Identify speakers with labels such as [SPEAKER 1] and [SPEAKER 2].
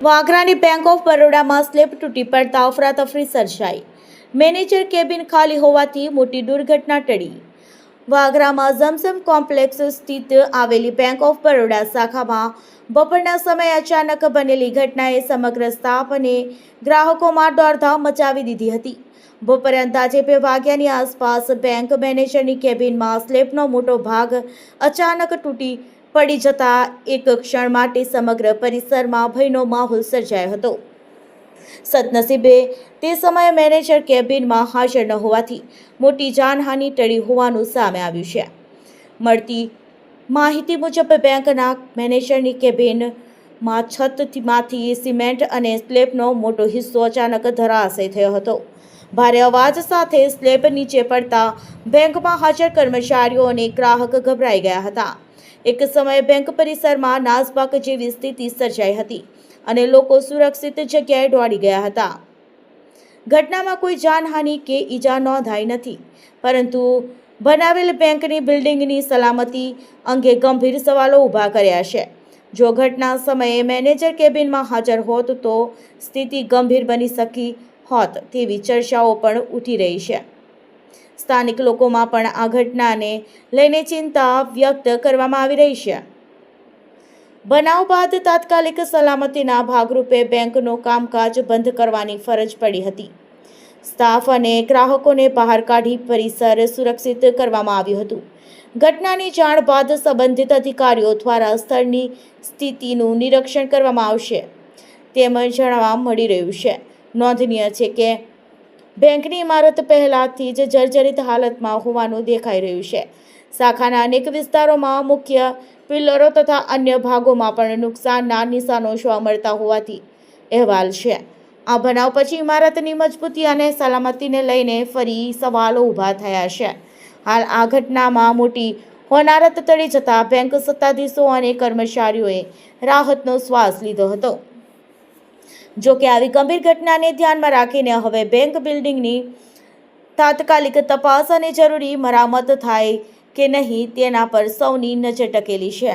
[SPEAKER 1] વાગરાની bank of બરોડામાં slab તૂટી પડતા અફરાતફરી સર્જાઈ. મેનેજર કેબિન ખાલી હોવાથી મોટી દુર્ઘટના ટળી. વાગરામાં ઝમઝમ કોમ્પ્લેક્સ સ્થિત આવેલી બેંક ઓફ બરોડા શાખામાં બપોરના સમયે અચાનક બનેલી ઘટનાએ સમગ્ર સ્ટાફ અને ગ્રાહકોમાં દોડધામ મચાવી દીધી હતી. બપોરે અંદાજે 2 વાગ્યાની આસપાસ બેંક મેનેજરની કેબિનમાં સ્લેબનો મોટો ભાગ અચાનક તૂટી પડી જતા એક ક્ષણ માટે સમગ્ર પરિસરમાં ભયનો માહોલ સર્જાયો હતો. સદનસીબે તે સમયે મેનેજર કેબિનમાં હાજર ન હોવાથી મોટી જાનહાનિ ટળી હોવાનું સામે આવ્યું છે. મળતી માહિતી મુજબ બેંકના મેનેજરની કેબિનમાં છતમાંથી સિમેન્ટ અને સ્લેબનો મોટો હિસ્સો અચાનક ધરાશય થયો હતો. ભારે અવાજ સાથે સ્લેબ નીચે પડતા બેંકમાં હાજર કર્મચારીઓ અને ગ્રાહક ગભરાઈ ગયા હતા. એક સમયે બેંક પરિસરમાં નાસભાગ જેવી સ્થિતિ સર્જાઈ હતી અને લોકો સુરક્ષિત જગ્યાએ દોડી ગયા હતા. ઘટનામાં કોઈ જાનહાનિ કે ઈજા નોંધાઈ નથી, પરંતુ બનાવેલ બેંકની બિલ્ડિંગની સલામતી અંગે ગંભીર સવાલો ઊભા કર્યા છે. જો ઘટના સમયે મેનેજર કેબિનમાં હાજર હોત તો સ્થિતિ ગંભીર બની શકી હોત તેવી ચર્ચાઓ પણ ઉઠી રહી છે. સ્થાનિક લોકોમાં પણ આ ઘટનાને લઈને ચિંતા વ્યક્ત કરવામાં આવી રહી છે. બનાવ બાદ તાત્કાલિક સલામતીના ભાગરૂપે બેંકનું કામકાજ બંધ કરવાની ફરજ પડી હતી. સ્ટાફ અને ગ્રાહકોને બહાર કાઢી પરિસર સુરક્ષિત કરવામાં આવ્યું હતું. ઘટનાની જાણ બાદ સંબંધિત અધિકારીઓ દ્વારા સ્થળની સ્થિતિનું નિરીક્ષણ કરવામાં આવશે તેમ જાણવા મળી રહ્યું છે. નોંધનીય છે કે બેંકની ઇમારત પહેલાથી જ જર્જરિત હાલતમાં હોવાનું દેખાઈ રહ્યું છે. શાખાના અનેક વિસ્તારોમાં મુખ્ય પિલ્લરો તથા અન્ય ભાગોમાં પણ નુકસાનના નિશાનો જોવા મળતા હોવાથી અહેવાલ છે. આ બનાવ પછી ઇમારતની મજબૂતી અને સલામતીને લઈને ફરી સવાલો ઊભા થયા છે. હાલ આ ઘટનામાં મોટી હોનારત ટળી જતા બેંક સત્તાધીશો અને કર્મચારીઓએ રાહતનો શ્વાસ લીધો હતો. જો કે આવી ગંભીર ઘટનાને ધ્યાનમાં રાખીને હવે બેંક બિલ્ડિંગની તાત્કાલિક તપાસ અને જરૂરી મરામત થાય કે નહીં તેના પર સૌની નજર ટકેલી છે.